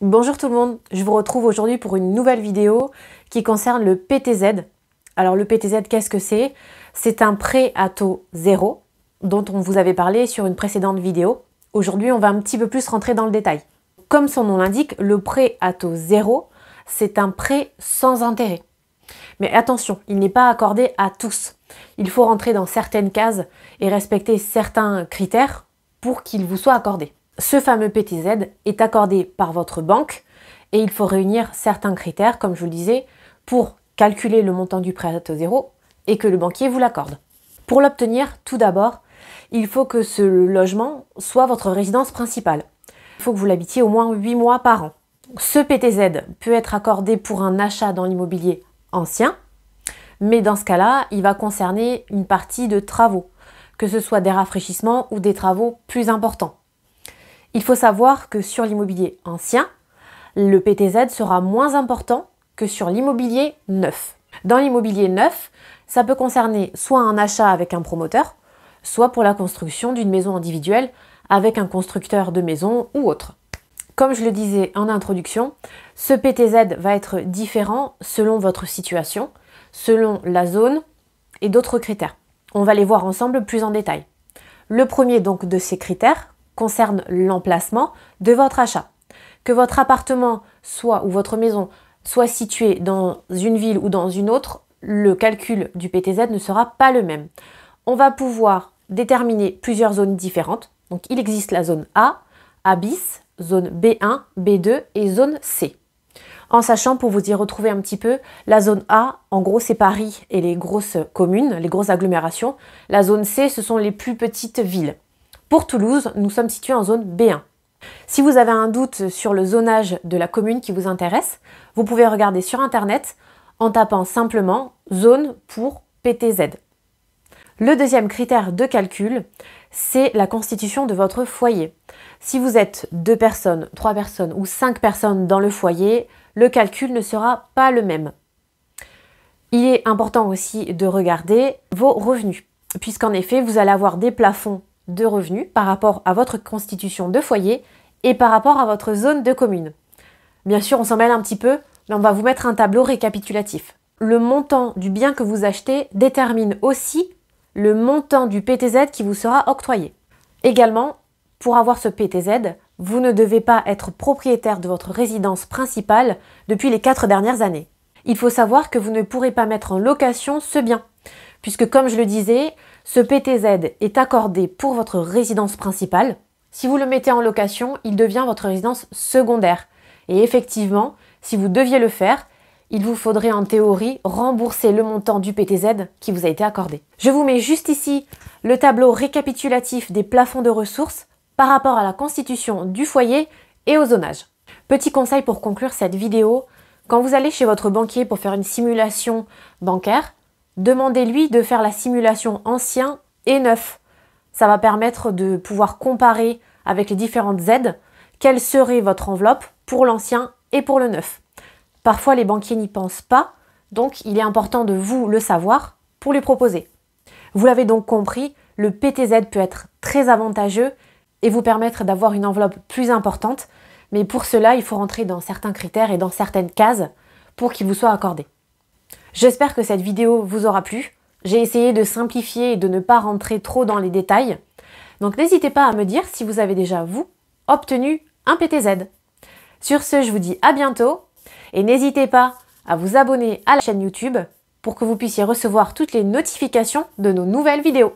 Bonjour tout le monde, je vous retrouve aujourd'hui pour une nouvelle vidéo qui concerne le PTZ. Alors le PTZ, qu'est-ce que c'est? C'est un prêt à taux zéro dont on vous avait parlé sur une précédente vidéo. Aujourd'hui, on va un petit peu plus rentrer dans le détail. Comme son nom l'indique, le prêt à taux zéro, c'est un prêt sans intérêt. Mais attention, il n'est pas accordé à tous. Il faut rentrer dans certaines cases et respecter certains critères pour qu'il vous soit accordé. Ce fameux PTZ est accordé par votre banque et il faut réunir certains critères, comme je vous le disais, pour calculer le montant du prêt à taux zéro et que le banquier vous l'accorde. Pour l'obtenir, tout d'abord, il faut que ce logement soit votre résidence principale. Il faut que vous l'habitiez au moins 8 mois par an. Ce PTZ peut être accordé pour un achat dans l'immobilier ancien, mais dans ce cas-là, il va concerner une partie de travaux, que ce soit des rafraîchissements ou des travaux plus importants. Il faut savoir que sur l'immobilier ancien, le PTZ sera moins important que sur l'immobilier neuf. Dans l'immobilier neuf, ça peut concerner soit un achat avec un promoteur, soit pour la construction d'une maison individuelle avec un constructeur de maison ou autre. Comme je le disais en introduction, ce PTZ va être différent selon votre situation, selon la zone et d'autres critères. On va les voir ensemble plus en détail. Le premier donc de ces critères concerne l'emplacement de votre achat. Que votre appartement soit ou votre maison soit située dans une ville ou dans une autre, le calcul du PTZ ne sera pas le même. On va pouvoir déterminer plusieurs zones différentes. Donc il existe la zone A, A bis, zone B1, B2 et zone C. En sachant, pour vous y retrouver un petit peu, la zone A, en gros, c'est Paris et les grosses communes, les grosses agglomérations. La zone C, ce sont les plus petites villes. Pour Toulouse, nous sommes situés en zone B1. Si vous avez un doute sur le zonage de la commune qui vous intéresse, vous pouvez regarder sur internet en tapant simplement zone pour PTZ. Le deuxième critère de calcul, c'est la constitution de votre foyer. Si vous êtes 2 personnes, 3 personnes ou 5 personnes dans le foyer, le calcul ne sera pas le même. Il est important aussi de regarder vos revenus, puisqu'en effet, vous allez avoir des plafonds de revenus par rapport à votre constitution de foyer et par rapport à votre zone de commune. Bien sûr, on s'en mêle un petit peu, mais on va vous mettre un tableau récapitulatif. Le montant du bien que vous achetez détermine aussi le montant du PTZ qui vous sera octroyé. Également, pour avoir ce PTZ, vous ne devez pas être propriétaire de votre résidence principale depuis les 4 dernières années. Il faut savoir que vous ne pourrez pas mettre en location ce bien, puisque comme je le disais, ce PTZ est accordé pour votre résidence principale. Si vous le mettez en location, il devient votre résidence secondaire. Et effectivement, si vous deviez le faire, il vous faudrait en théorie rembourser le montant du PTZ qui vous a été accordé. Je vous mets juste ici le tableau récapitulatif des plafonds de ressources par rapport à la constitution du foyer et au zonage. Petit conseil pour conclure cette vidéo, quand vous allez chez votre banquier pour faire une simulation bancaire, demandez-lui de faire la simulation ancien et neuf. Ça va permettre de pouvoir comparer avec les différentes aides quelle serait votre enveloppe pour l'ancien et pour le neuf. Parfois, les banquiers n'y pensent pas, donc il est important de vous le savoir pour lui proposer. Vous l'avez donc compris, le PTZ peut être très avantageux et vous permettre d'avoir une enveloppe plus importante, mais pour cela, il faut rentrer dans certains critères et dans certaines cases pour qu'il vous soit accordé. J'espère que cette vidéo vous aura plu. J'ai essayé de simplifier et de ne pas rentrer trop dans les détails. Donc n'hésitez pas à me dire si vous avez déjà, vous, obtenu un PTZ. Sur ce, je vous dis à bientôt et n'hésitez pas à vous abonner à la chaîne YouTube pour que vous puissiez recevoir toutes les notifications de nos nouvelles vidéos.